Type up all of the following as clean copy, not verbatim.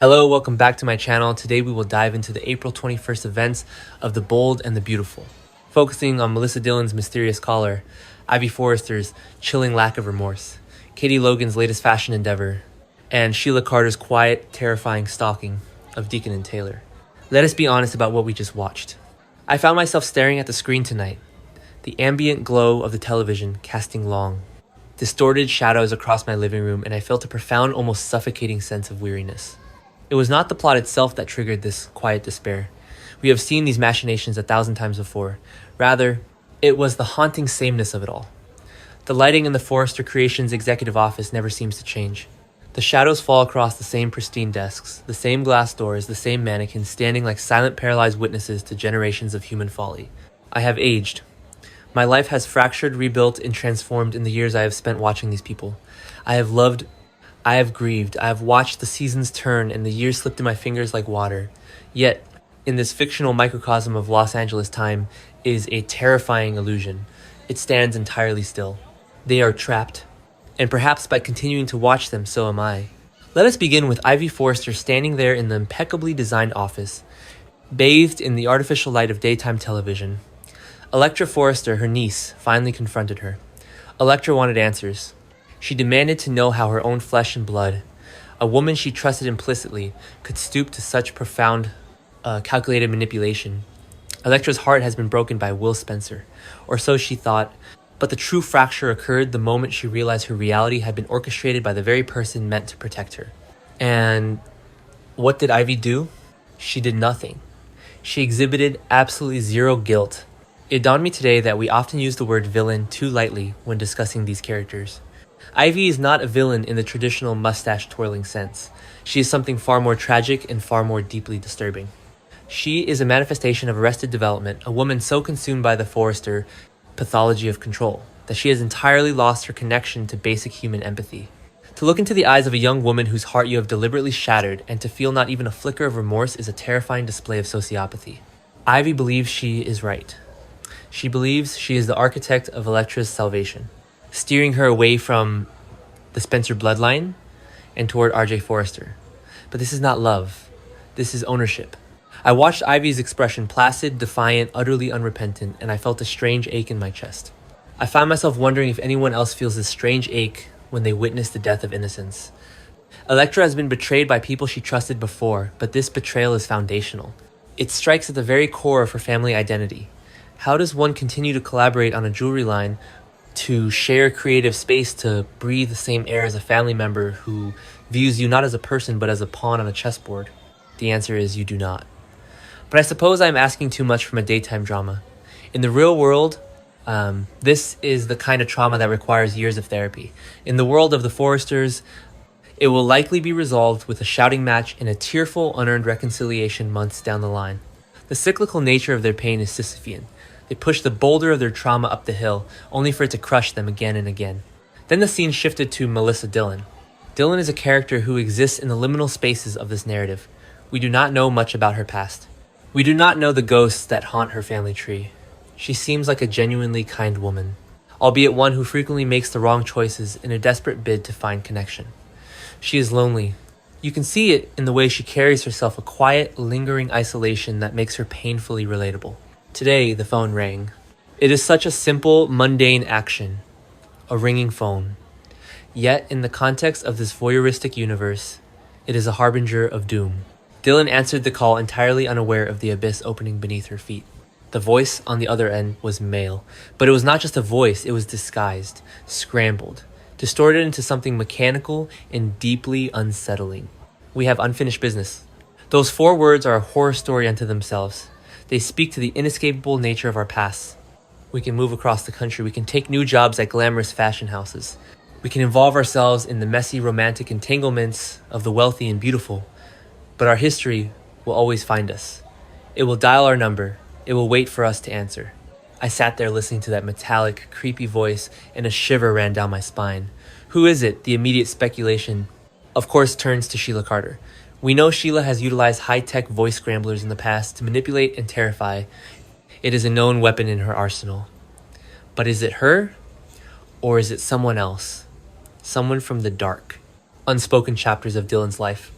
Hello, welcome back to my channel. Today we will dive into the April 21st events of The Bold and the Beautiful, focusing on Melissa Dillon's mysterious caller, Ivy Forrester's chilling lack of remorse, Katie Logan's latest fashion endeavor, and Sheila Carter's quiet, terrifying stalking of Deacon and Taylor. Let us be honest about what we just watched. I found myself staring at the screen tonight, the ambient glow of the television casting long, distorted shadows across my living room, and I felt a profound, almost suffocating sense of weariness. It was not the plot itself that triggered this quiet despair. We have seen these machinations 1,000 times before. Rather, it was the haunting sameness of it all. The lighting in the Forrester Creations executive office never seems to change. The shadows fall across the same pristine desks, the same glass doors, the same mannequins standing like silent paralyzed witnesses to generations of human folly. I have aged. My life has fractured, rebuilt, and transformed in the years I have spent watching these people. I have loved, I have grieved, I have watched the seasons turn and the years slip through my fingers like water. Yet, in this fictional microcosm of Los Angeles time is a terrifying illusion. It stands entirely still. They are trapped. And perhaps by continuing to watch them, so am I. Let us begin with Ivy Forrester standing there in the impeccably designed office, bathed in the artificial light of daytime television. Electra Forrester, her niece, finally confronted her. Electra wanted answers. She demanded to know how her own flesh and blood, a woman she trusted implicitly, could stoop to such profound, calculated manipulation. Electra's heart has been broken by Will Spencer, or so she thought, but the true fracture occurred the moment she realized her reality had been orchestrated by the very person meant to protect her. And what did Ivy do? She did nothing. She exhibited absolutely zero guilt. It dawned me today that we often use the word villain too lightly when discussing these characters. Ivy is not a villain in the traditional mustache-twirling sense. She is something far more tragic and far more deeply disturbing. She is a manifestation of arrested development, a woman so consumed by the Forrester pathology of control that she has entirely lost her connection to basic human empathy. To look into the eyes of a young woman whose heart you have deliberately shattered and to feel not even a flicker of remorse is a terrifying display of sociopathy. Ivy believes she is right. She believes she is the architect of Electra's salvation, steering her away from the Spencer bloodline and toward R.J. Forrester. But this is not love. This is ownership. I watched Ivy's expression, placid, defiant, utterly unrepentant, and I felt a strange ache in my chest. I found myself wondering if anyone else feels this strange ache when they witness the death of innocence. Electra has been betrayed by people she trusted before, but this betrayal is foundational. It strikes at the very core of her family identity. How does one continue to collaborate on a jewelry line, to share creative space, to breathe the same air as a family member who views you not as a person but as a pawn on a chessboard? The answer is you do not. But I suppose I'm asking too much from a daytime drama. In the real world, this is the kind of trauma that requires years of therapy. In the world of the Forresters, it will likely be resolved with a shouting match and a tearful, unearned reconciliation months down the line. The cyclical nature of their pain is Sisyphean. They push the boulder of their trauma up the hill, only for it to crush them again and again. Then the scene shifted to Melissa Dillon. Dillon is a character who exists in the liminal spaces of this narrative. We do not know much about her past. We do not know the ghosts that haunt her family tree. She seems like a genuinely kind woman, albeit one who frequently makes the wrong choices in a desperate bid to find connection. She is lonely. You can see it in the way she carries herself, a quiet, lingering isolation that makes her painfully relatable. Today, the phone rang. It is such a simple, mundane action, a ringing phone. Yet, in the context of this voyeuristic universe, it is a harbinger of doom. Dillon answered the call entirely unaware of the abyss opening beneath her feet. The voice on the other end was male, but it was not just a voice, it was disguised, scrambled, distorted into something mechanical and deeply unsettling. We have unfinished business. Those 4 words are a horror story unto themselves. They speak to the inescapable nature of our past. We can move across the country. We can take new jobs at glamorous fashion houses. We can involve ourselves in the messy romantic entanglements of the wealthy and beautiful. But our history will always find us. It will dial our number. It will wait for us to answer. I sat there listening to that metallic, creepy voice, and a shiver ran down my spine. Who is it? The immediate speculation, of course, turns to Sheila Carter. We know Sheila has utilized high-tech voice scramblers in the past to manipulate and terrify. It is a known weapon in her arsenal. But is it her? Or is it someone else? Someone from the dark, unspoken chapters of Dillon's life.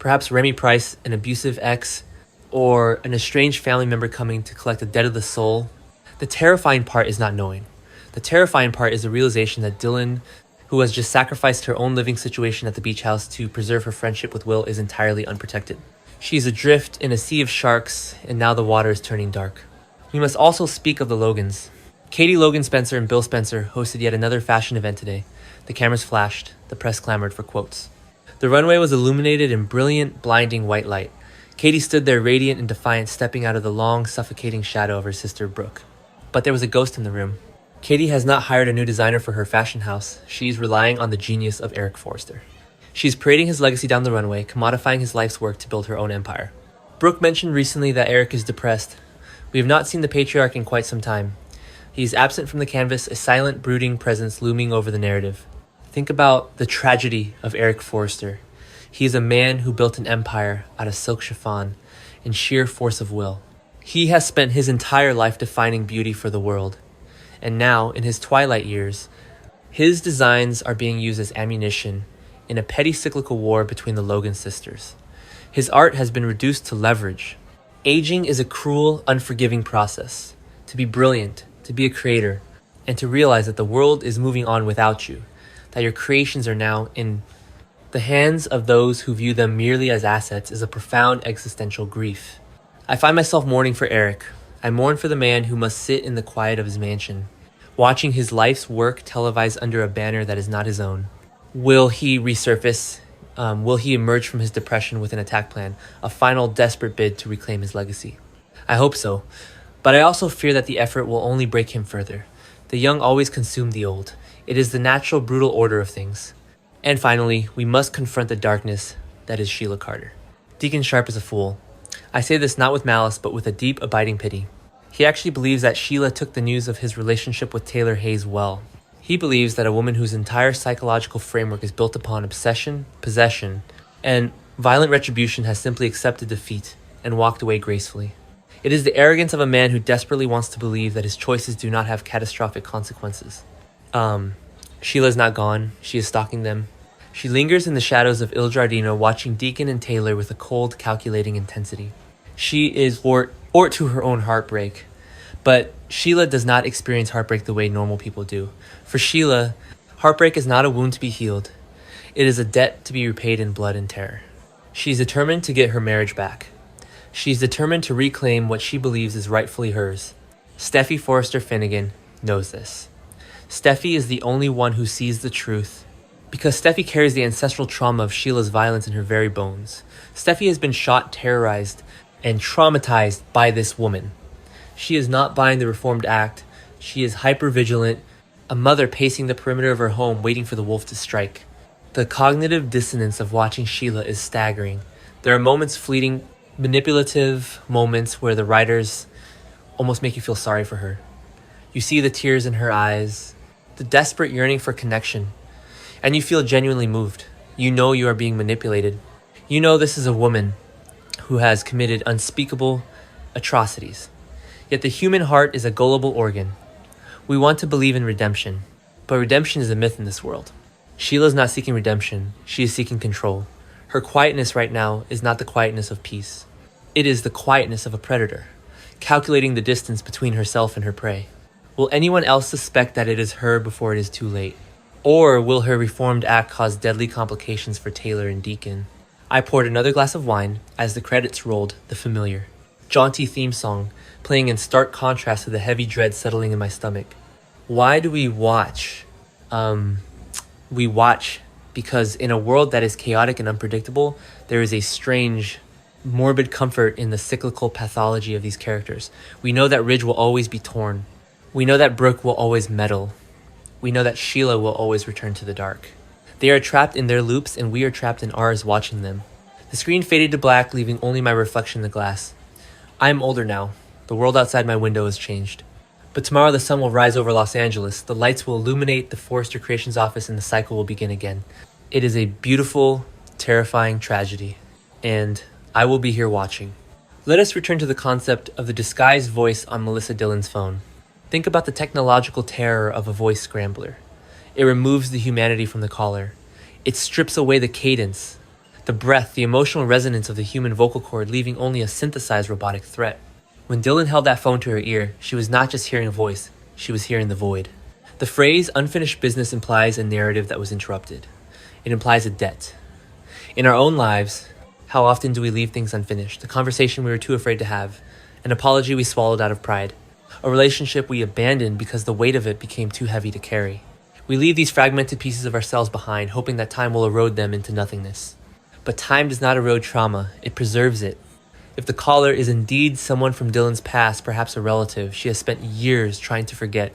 Perhaps Remy Price, an abusive ex, or an estranged family member coming to collect a debt of the soul. The terrifying part is not knowing. The terrifying part is the realization that Dylan, who has just sacrificed her own living situation at the beach house to preserve her friendship with Will, is entirely unprotected. She is adrift in a sea of sharks, and now the water is turning dark. We must also speak of the Logans. Katie Logan Spencer and Bill Spencer hosted yet another fashion event today. The cameras flashed, the press clamored for quotes. The runway was illuminated in brilliant, blinding white light. Katie stood there radiant and defiant, stepping out of the long, suffocating shadow of her sister, Brooke. But there was a ghost in the room. Katie has not hired a new designer for her fashion house. She's relying on the genius of Eric Forrester. She's parading his legacy down the runway, commodifying his life's work to build her own empire. Brooke mentioned recently that Eric is depressed. We have not seen the patriarch in quite some time. He is absent from the canvas, a silent, brooding presence looming over the narrative. Think about the tragedy of Eric Forrester. He is a man who built an empire out of silk chiffon and sheer force of will. He has spent his entire life defining beauty for the world. And now, in his twilight years, his designs are being used as ammunition in a petty cyclical war between the Logan sisters. His art has been reduced to leverage. Aging is a cruel, unforgiving process. To be brilliant, to be a creator, and to realize that the world is moving on without you, that your creations are now in the hands of those who view them merely as assets, is a profound existential grief. I find myself mourning for Eric. I mourn for the man who must sit in the quiet of his mansion, watching his life's work televised under a banner that is not his own. Will he resurface? Will he emerge from his depression with an attack plan, a final desperate bid to reclaim his legacy? I hope so, but I also fear that the effort will only break him further. The young always consume the old. It is the natural, brutal order of things. And finally, we must confront the darkness that is Sheila Carter. Deacon Sharp is a fool. I say this not with malice, but with a deep, abiding pity. He actually believes that Sheila took the news of his relationship with Taylor Hayes well. He believes that a woman whose entire psychological framework is built upon obsession, possession, and violent retribution has simply accepted defeat and walked away gracefully. It is the arrogance of a man who desperately wants to believe that his choices do not have catastrophic consequences. Sheila's not gone. She is stalking them. She lingers in the shadows of Il Giardino, watching Deacon and Taylor with a cold, calculating intensity. She is Ort to her own heartbreak. But Sheila does not experience heartbreak the way normal people do. For Sheila, heartbreak is not a wound to be healed. It is a debt to be repaid in blood and terror. She's determined to get her marriage back. She's determined to reclaim what she believes is rightfully hers. Steffy Forrester Finnegan knows this. Steffy is the only one who sees the truth, because Steffy carries the ancestral trauma of Sheila's violence in her very bones. Steffy has been shot, terrorized, and traumatized by this woman. She is not buying the Reformed Act. She is hyper-vigilant, a mother pacing the perimeter of her home waiting for the wolf to strike. The cognitive dissonance of watching Sheila is staggering. There are moments, fleeting, manipulative moments where the writers almost make you feel sorry for her. You see the tears in her eyes, the desperate yearning for connection, and you feel genuinely moved. You know you are being manipulated. You know this is a woman who has committed unspeakable atrocities. Yet the human heart is a gullible organ. We want to believe in redemption, but redemption is a myth in this world. Sheila's not seeking redemption, she is seeking control. Her quietness right now is not the quietness of peace. It is the quietness of a predator, calculating the distance between herself and her prey. Will anyone else suspect that it is her before it is too late? Or will her Reformed Act cause deadly complications for Taylor and Deacon? I poured another glass of wine as the credits rolled, the familiar, jaunty theme song playing in stark contrast to the heavy dread settling in my stomach. Why do we watch? We watch because in a world that is chaotic and unpredictable, there is a strange, morbid comfort in the cyclical pathology of these characters. We know that Ridge will always be torn. We know that Brooke will always meddle. We know that Sheila will always return to the dark. They are trapped in their loops and we are trapped in ours watching them. The screen faded to black, leaving only my reflection in the glass. I am older now. The world outside my window has changed. But tomorrow the sun will rise over Los Angeles, the lights will illuminate the Forrester Creations office, and the cycle will begin again. It is a beautiful, terrifying tragedy, and I will be here watching. Let us return to the concept of the disguised voice on Melissa Dillon's phone. Think about the technological terror of a voice scrambler. It removes the humanity from the caller. It strips away the cadence, The breath, the emotional resonance of the human vocal cord, leaving only a synthesized robotic threat. When Dylan held that phone to her ear, she was not just hearing a voice, she was hearing the void. The phrase unfinished business implies a narrative that was interrupted. It implies a debt. In our own lives, how often do we leave things unfinished? A conversation we were too afraid to have, an apology we swallowed out of pride, a relationship we abandoned because the weight of it became too heavy to carry. We leave these fragmented pieces of ourselves behind, hoping that time will erode them into nothingness. But time does not erode trauma, it preserves it. If the caller is indeed someone from Dylan's past, perhaps a relative she has spent years trying to forget,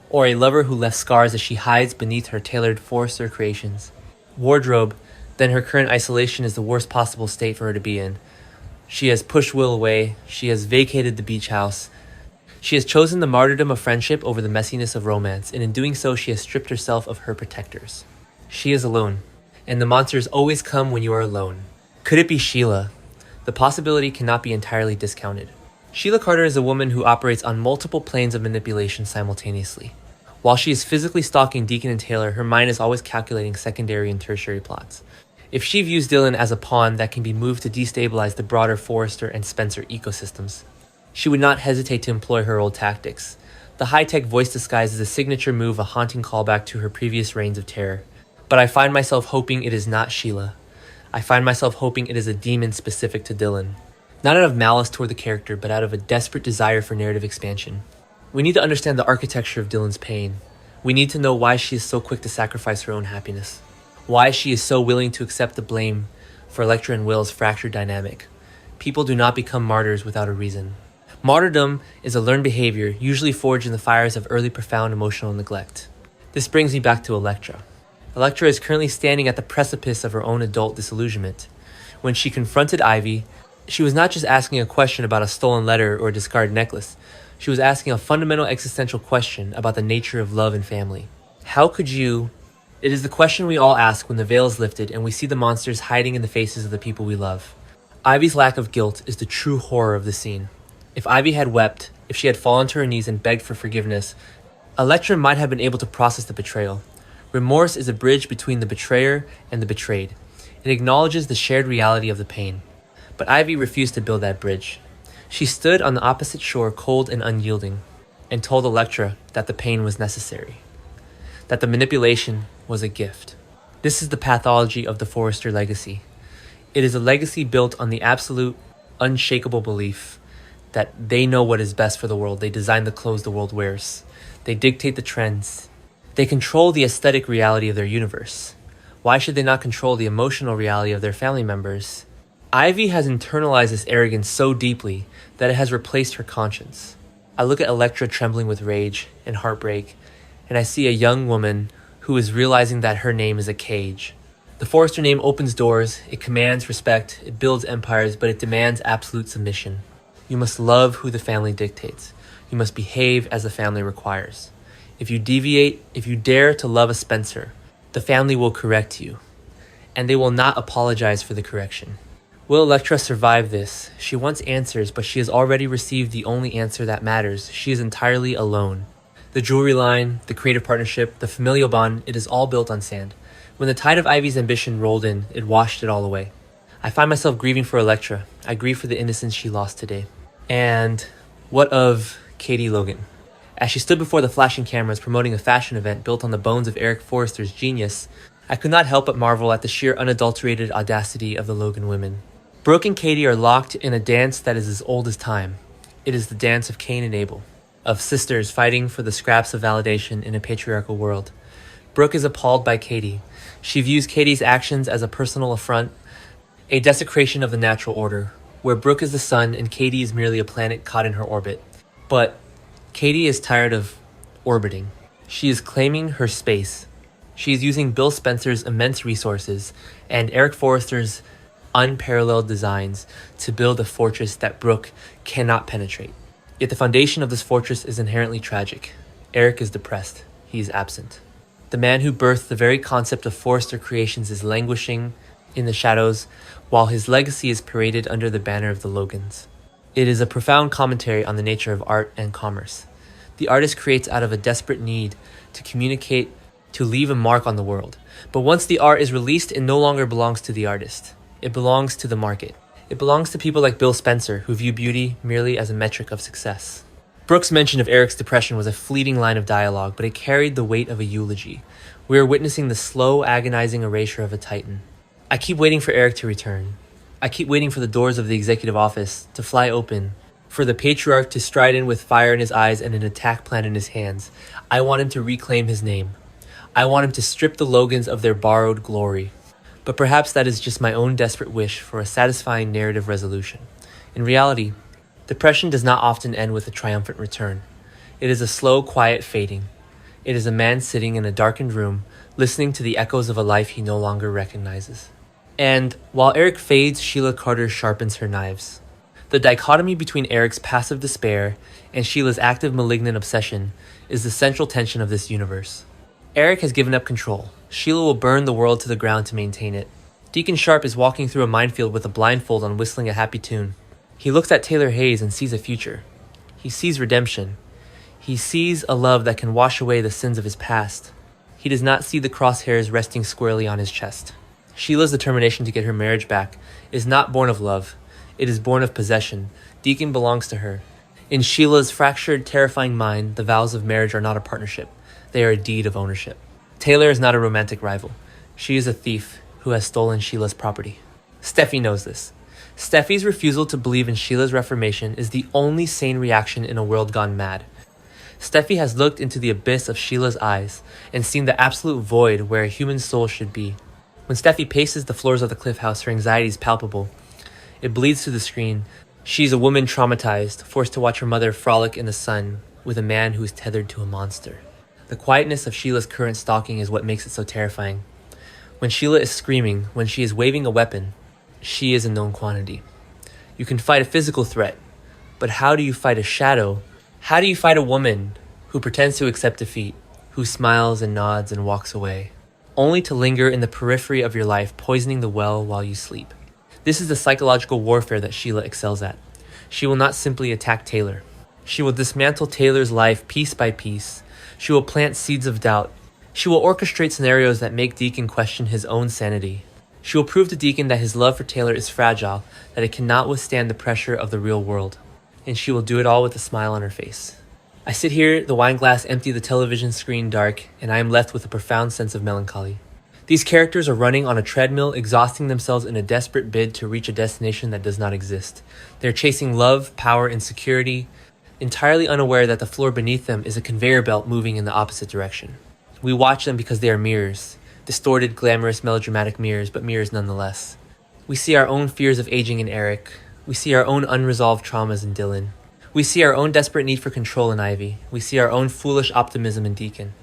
or a lover who left scars as she hides beneath her tailored Forrester creations. Wardrobe, then her current isolation is the worst possible state for her to be in. She has pushed Will away, she has vacated the beach house. She has chosen the martyrdom of friendship over the messiness of romance, and in doing so she has stripped herself of her protectors. She is alone, and the monsters always come when you are alone. Could it be Sheila? The possibility cannot be entirely discounted. Sheila Carter is a woman who operates on multiple planes of manipulation simultaneously. While she is physically stalking Deacon and Taylor, her mind is always calculating secondary and tertiary plots. If she views Dylan as a pawn that can be moved to destabilize the broader Forrester and Spencer ecosystems, she would not hesitate to employ her old tactics. The high-tech voice disguise is a signature move, a haunting callback to her previous reigns of terror. But I find myself hoping it is not Sheila. I find myself hoping it is a demon specific to Dylan. Not out of malice toward the character, but out of a desperate desire for narrative expansion. We need to understand the architecture of Dylan's pain. We need to know why she is so quick to sacrifice her own happiness. Why she is so willing to accept the blame for Elektra and Will's fractured dynamic. People do not become martyrs without a reason. Martyrdom is a learned behavior, usually forged in the fires of early profound emotional neglect. This brings me back to Elektra. Elektra is currently standing at the precipice of her own adult disillusionment. When she confronted Ivy, she was not just asking a question about a stolen letter or a discarded necklace. She was asking a fundamental existential question about the nature of love and family. How could you... It is the question we all ask when the veil is lifted and we see the monsters hiding in the faces of the people we love. Ivy's lack of guilt is the true horror of the scene. If Ivy had wept, if she had fallen to her knees and begged for forgiveness, Elektra might have been able to process the betrayal. Remorse is a bridge between the betrayer and the betrayed. It acknowledges the shared reality of the pain. But Ivy refused to build that bridge. She stood on the opposite shore, cold and unyielding, and told Elektra that the pain was necessary, that the manipulation was a gift. This is the pathology of the Forrester legacy. It is a legacy built on the absolute, unshakable belief that they know what is best for the world. They design the clothes the world wears. They dictate the trends. They control the aesthetic reality of their universe. Why should they not control the emotional reality of their family members? Ivy has internalized this arrogance so deeply that it has replaced her conscience. I look at Elektra trembling with rage and heartbreak, and I see a young woman who is realizing that her name is a cage. The Forrester name opens doors, it commands respect, it builds empires, but it demands absolute submission. You must love who the family dictates. You must behave as the family requires. If you deviate, if you dare to love a Spencer, the family will correct you, and they will not apologize for the correction. Will Elektra survive this? She wants answers, but she has already received the only answer that matters. She is entirely alone. The jewelry line, the creative partnership, the familial bond, it is all built on sand. When the tide of Ivy's ambition rolled in, it washed it all away. I find myself grieving for Elektra. I grieve for the innocence she lost today. And what of Katie Logan? As she stood before the flashing cameras promoting a fashion event built on the bones of Eric Forrester's genius, I could not help but marvel at the sheer unadulterated audacity of the Logan women. Brooke and Katie are locked in a dance that is as old as time. It is the dance of Cain and Abel, of sisters fighting for the scraps of validation in a patriarchal world. Brooke is appalled by Katie. She views Katie's actions as a personal affront, a desecration of the natural order, where Brooke is the sun and Katie is merely a planet caught in her orbit. But Katie is tired of orbiting. She is claiming her space. She is using Bill Spencer's immense resources and Eric Forrester's unparalleled designs to build a fortress that Brooke cannot penetrate. Yet the foundation of this fortress is inherently tragic. Eric is depressed. He is absent. The man who birthed the very concept of Forrester creations is languishing in the shadows, while his legacy is paraded under the banner of the Logans. It is a profound commentary on the nature of art and commerce. The artist creates out of a desperate need to communicate, to leave a mark on the world. But once the art is released, it no longer belongs to the artist. It belongs to the market. It belongs to people like Bill Spencer, who view beauty merely as a metric of success. Brooks' mention of Eric's depression was a fleeting line of dialogue, but it carried the weight of a eulogy. We are witnessing the slow, agonizing erasure of a titan. I keep waiting for Eric to return. I keep waiting for the doors of the executive office to fly open, for the patriarch to stride in with fire in his eyes and an attack plan in his hands. I want him to reclaim his name. I want him to strip the Logans of their borrowed glory. But perhaps that is just my own desperate wish for a satisfying narrative resolution. In reality, depression does not often end with a triumphant return. It is a slow, quiet fading. It is a man sitting in a darkened room, listening to the echoes of a life he no longer recognizes. And while Eric fades, Sheila Carter sharpens her knives. The dichotomy between Eric's passive despair and Sheila's active malignant obsession is the central tension of this universe. Eric has given up control. Sheila will burn the world to the ground to maintain it. Deacon Sharp is walking through a minefield with a blindfold on, whistling a happy tune. He looks at Taylor Hayes and sees a future. He sees redemption. He sees a love that can wash away the sins of his past. He does not see the crosshairs resting squarely on his chest. Sheila's determination to get her marriage back is not born of love. It is born of possession. Deacon belongs to her. In Sheila's fractured, terrifying mind, the vows of marriage are not a partnership. They are a deed of ownership. Taylor is not a romantic rival. She is a thief who has stolen Sheila's property. Steffy knows this. Steffy's refusal to believe in Sheila's reformation is the only sane reaction in a world gone mad. Steffy has looked into the abyss of Sheila's eyes and seen the absolute void where a human soul should be. When Steffy paces the floors of the Cliff House, her anxiety is palpable. It bleeds through the screen. She's a woman traumatized, forced to watch her mother frolic in the sun with a man who is tethered to a monster. The quietness of Sheila's current stalking is what makes it so terrifying. When Sheila is screaming, when she is waving a weapon, she is a known quantity. You can fight a physical threat, but how do you fight a shadow? How do you fight a woman who pretends to accept defeat, who smiles and nods and walks away, only to linger in the periphery of your life, poisoning the well while you sleep? This is the psychological warfare that Sheila excels at. She will not simply attack Taylor. She will dismantle Taylor's life piece by piece. She will plant seeds of doubt. She will orchestrate scenarios that make Deacon question his own sanity. She will prove to Deacon that his love for Taylor is fragile, that it cannot withstand the pressure of the real world. And she will do it all with a smile on her face. I sit here, the wine glass empty, the television screen dark, and I am left with a profound sense of melancholy. These characters are running on a treadmill, exhausting themselves in a desperate bid to reach a destination that does not exist. They're chasing love, power, and security, entirely unaware that the floor beneath them is a conveyor belt moving in the opposite direction. We watch them because they are mirrors, distorted, glamorous, melodramatic mirrors, but mirrors nonetheless. We see our own fears of aging in Eric. We see our own unresolved traumas in Dylan. We see our own desperate need for control in Ivy. We see our own foolish optimism in Deacon.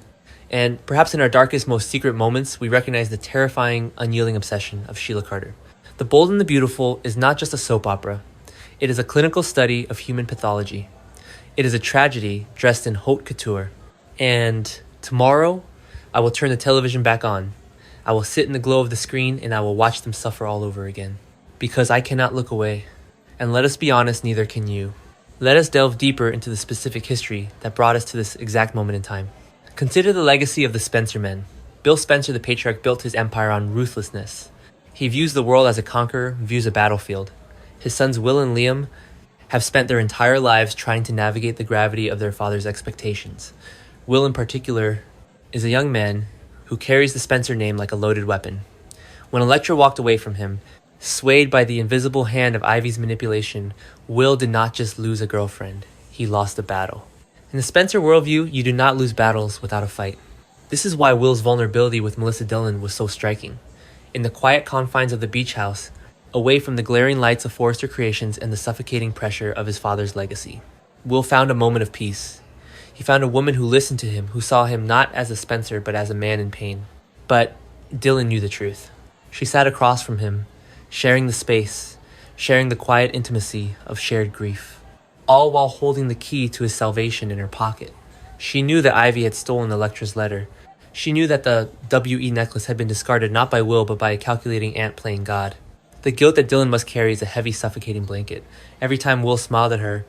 And perhaps in our darkest, most secret moments, we recognize the terrifying, unyielding obsession of Sheila Carter. The Bold and the Beautiful is not just a soap opera. It is a clinical study of human pathology. It is a tragedy dressed in haute couture. And tomorrow, I will turn the television back on. I will sit in the glow of the screen and I will watch them suffer all over again. Because I cannot look away. And let us be honest, neither can you. Let us delve deeper into the specific history that brought us to this exact moment in time. Consider the legacy of the Spencer men. Bill Spencer, the patriarch, built his empire on ruthlessness. He views the world as a conqueror, views a battlefield. His sons Will and Liam have spent their entire lives trying to navigate the gravity of their father's expectations. Will, in particular, is a young man who carries the Spencer name like a loaded weapon. When Electra walked away from him, swayed by the invisible hand of Ivy's manipulation, Will did not just lose a girlfriend, he lost a battle. In the Spencer worldview, you do not lose battles without a fight. This is why Will's vulnerability with Melissa Dillon was so striking. In the quiet confines of the beach house, away from the glaring lights of Forrester Creations and the suffocating pressure of his father's legacy, Will found a moment of peace. He found a woman who listened to him, who saw him not as a Spencer but as a man in pain. But Dillon knew the truth. She sat across from him, sharing the space, sharing the quiet intimacy of shared grief, all while holding the key to his salvation in her pocket. She knew that Ivy had stolen Electra's letter. She knew that the WE necklace had been discarded not by Will but by a calculating ant playing God. The guilt that Dillon must carry is a heavy, suffocating blanket. Every time Will smiled at her,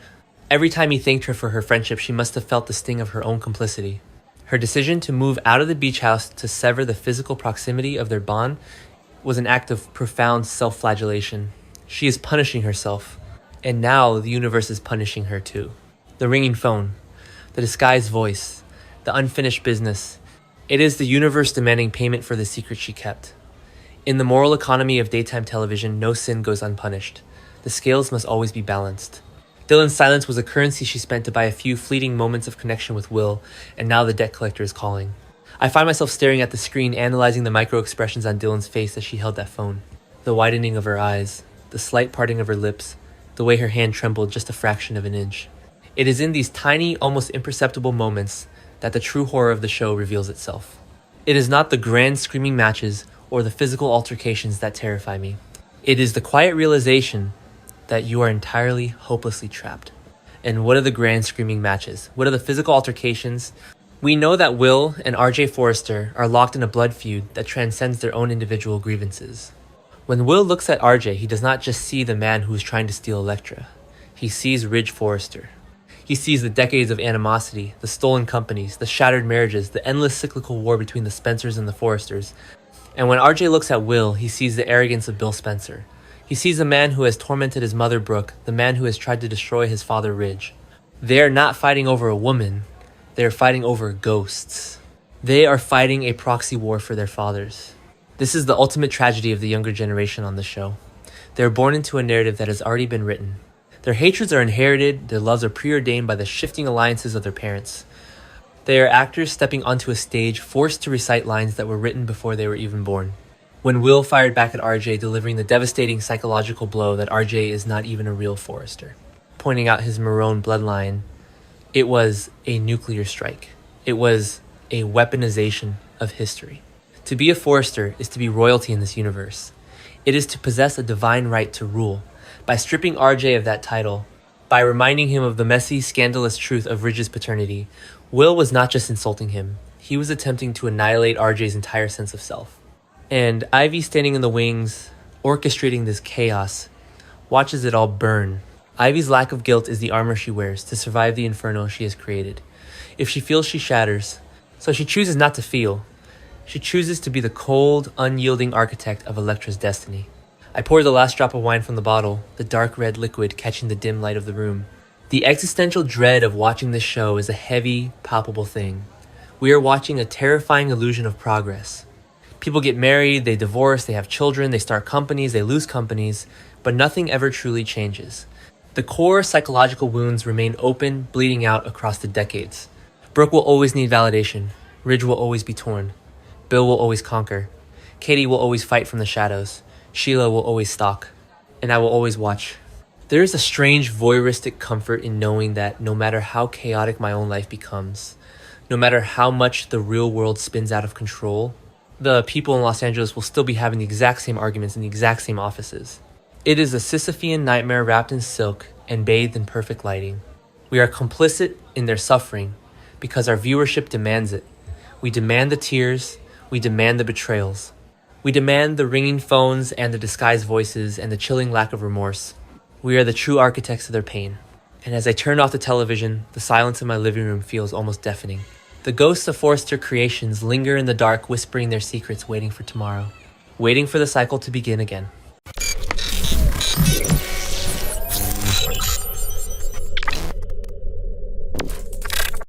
every time he thanked her for her friendship, she must have felt the sting of her own complicity. Her decision to move out of the beach house to sever the physical proximity of their bond was an act of profound self-flagellation. She is punishing herself, and now the universe is punishing her too. The ringing phone, the disguised voice, the unfinished business. It is the universe demanding payment for the secret she kept. In the moral economy of daytime television, no sin goes unpunished. The scales must always be balanced. Dylan's silence was a currency she spent to buy a few fleeting moments of connection with Will, and now the debt collector is calling. I find myself staring at the screen, analyzing the micro-expressions on Dylan's face as she held that phone. The widening of her eyes, the slight parting of her lips, the way her hand trembled just a fraction of an inch. It is in these tiny, almost imperceptible moments that the true horror of the show reveals itself. It is not the grand screaming matches or the physical altercations that terrify me. It is the quiet realization that you are entirely, hopelessly trapped. And what are the grand screaming matches? What are the physical altercations? We know that Will and RJ Forrester are locked in a blood feud that transcends their own individual grievances. When Will looks at RJ, he does not just see the man who is trying to steal Elektra. He sees Ridge Forrester. He sees the decades of animosity, the stolen companies, the shattered marriages, the endless cyclical war between the Spencers and the Forresters. And when RJ looks at Will, he sees the arrogance of Bill Spencer. He sees the man who has tormented his mother Brooke, the man who has tried to destroy his father Ridge. They are not fighting over a woman, they are fighting over ghosts. They are fighting a proxy war for their fathers. This is the ultimate tragedy of the younger generation on the show. They are born into a narrative that has already been written. Their hatreds are inherited, their loves are preordained by the shifting alliances of their parents. They are actors stepping onto a stage forced to recite lines that were written before they were even born. When Will fired back at RJ, delivering the devastating psychological blow that RJ is not even a real Forrester, pointing out his Marone bloodline, it was a nuclear strike. It was a weaponization of history. To be a Forrester is to be royalty in this universe. It is to possess a divine right to rule. By stripping RJ of that title, by reminding him of the messy, scandalous truth of Ridge's paternity, Will was not just insulting him, he was attempting to annihilate RJ's entire sense of self. And Ivy, standing in the wings, orchestrating this chaos, watches it all burn. Ivy's lack of guilt is the armor she wears to survive the inferno she has created. If she feels, she shatters. So she chooses not to feel. She chooses to be the cold, unyielding architect of Elektra's destiny. I pour the last drop of wine from the bottle, the dark red liquid catching the dim light of the room. The existential dread of watching this show is a heavy, palpable thing. We are watching a terrifying illusion of progress. People get married, they divorce, they have children, they start companies, they lose companies, but nothing ever truly changes. The core psychological wounds remain open, bleeding out across the decades. Brooke will always need validation. Ridge will always be torn. Bill will always conquer. Katie will always fight from the shadows. Sheila will always stalk. And I will always watch. There is a strange voyeuristic comfort in knowing that no matter how chaotic my own life becomes, no matter how much the real world spins out of control, the people in Los Angeles will still be having the exact same arguments in the exact same offices. It is a Sisyphean nightmare wrapped in silk and bathed in perfect lighting. We are complicit in their suffering because our viewership demands it. We demand the tears, we demand the betrayals. We demand the ringing phones and the disguised voices and the chilling lack of remorse. We are the true architects of their pain. And as I turn off the television, the silence in my living room feels almost deafening. The ghosts of Forrester creations linger in the dark, whispering their secrets, waiting for tomorrow, waiting for the cycle to begin again.